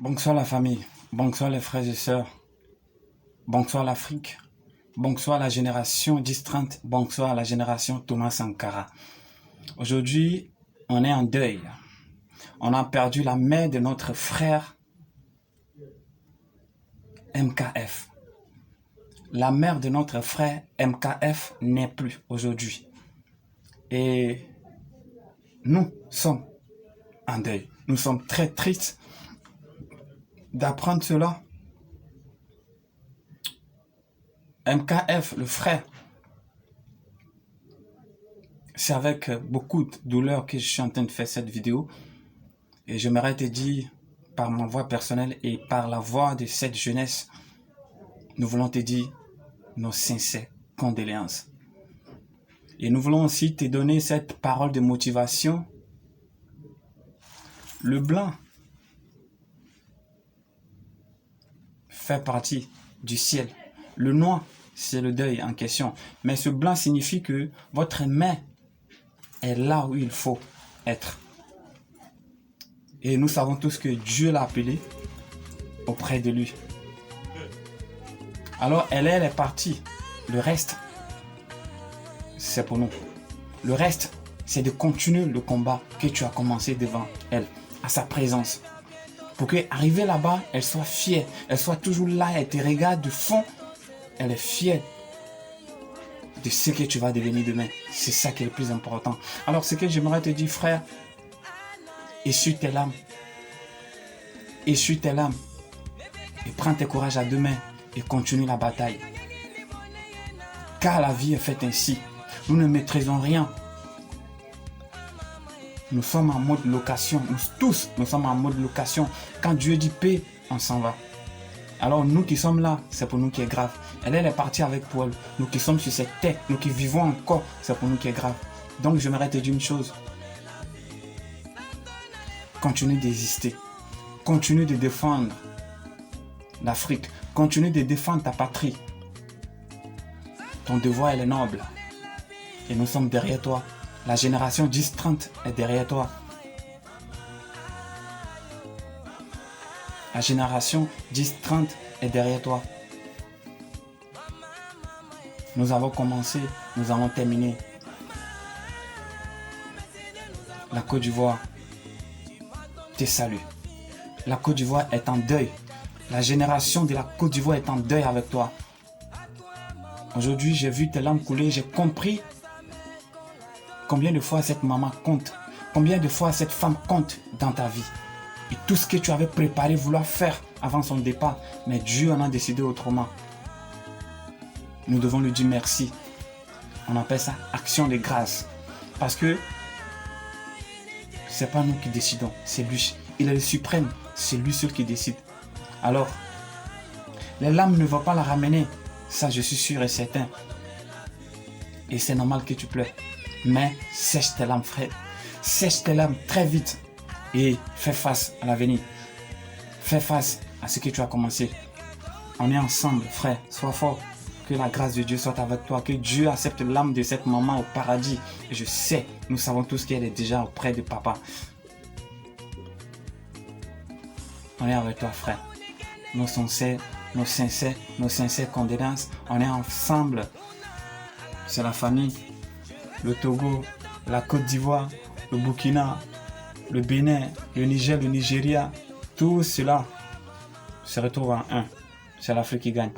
Bonsoir la famille, bonsoir les frères et sœurs, bonsoir l'Afrique, bonsoir la génération 10-30, bonsoir la génération Thomas Sankara. Aujourd'hui, on est en deuil. On a perdu la mère de notre frère MKF. La mère de notre frère MKF n'est plus aujourd'hui. Et nous sommes en deuil. Nous sommes très tristes d'apprendre cela. MKF, le frère, c'est avec beaucoup de douleur que je suis en train de faire cette vidéo. Et j'aimerais te dire, par ma voix personnelle et par la voix de cette jeunesse, nous voulons te dire nos sincères condoléances. Et nous voulons aussi te donner cette parole de motivation. Le blanc fait partie du ciel. Le noir, c'est le deuil en question. Mais ce blanc signifie que votre main est là où il faut être. Et nous savons tous que Dieu l'a appelé auprès de lui. Alors elle est partie. Le reste, c'est pour nous. Le reste, c'est de continuer le combat que tu as commencé devant elle, à sa présence. Pour qu'arrivée là-bas, elle soit fière. Elle soit toujours là, elle te regarde du fond. Elle est fière de ce que tu vas devenir demain. C'est ça qui est le plus important. Alors ce que j'aimerais te dire, frère, essuie tes larmes. Essuie tes larmes. Et prends tes courage à deux mains et continue la bataille. Car la vie est faite ainsi. Nous ne maîtrisons rien. Nous sommes en mode location. Nous sommes en mode location. Quand Dieu dit paix, on s'en va. Alors nous qui sommes là, c'est pour nous qui est grave. Elle est partie avec Paul. Nous qui sommes sur cette terre, nous qui vivons encore, c'est pour nous qui est grave. Donc j'aimerais te dire une chose. Continue d'exister. Continue de défendre l'Afrique. Continue de défendre ta patrie. Ton devoir, elle est noble. Et nous sommes derrière toi. La génération 10-30 est derrière toi. La génération 10-30 est derrière toi. Nous avons commencé, nous allons terminer. La Côte d'Ivoire te salue. La Côte d'Ivoire est en deuil. La génération de la Côte d'Ivoire est en deuil avec toi. Aujourd'hui, j'ai vu tes larmes couler, j'ai compris combien de fois cette maman compte, combien de fois cette femme compte dans ta vie. Et tout ce que tu avais préparé, vouloir faire avant son départ, mais Dieu en a décidé autrement. Nous devons lui dire merci. On appelle ça action de grâce. Parce que c'est pas nous qui décidons, c'est lui. Il est le suprême, c'est lui seul qui décide. Alors, les larmes ne vont pas la ramener. Ça, je suis sûr et certain. Et c'est normal que tu pleures. Mais sèche tes larmes, frère. Sèche tes larmes très vite. Et fais face à l'avenir. Fais face à ce que tu as commencé. On est ensemble, frère. Sois fort. Que la grâce de Dieu soit avec toi. Que Dieu accepte l'âme de cette maman au paradis. Et je sais, nous savons tous qu'elle est déjà auprès de papa. On est avec toi, frère. Nos sincères condoléances. On est ensemble. C'est la famille. Le Togo, la Côte d'Ivoire, le Burkina, le Bénin, le Niger, le Nigeria. Tout cela se retrouve en un. C'est l'Afrique qui gagne.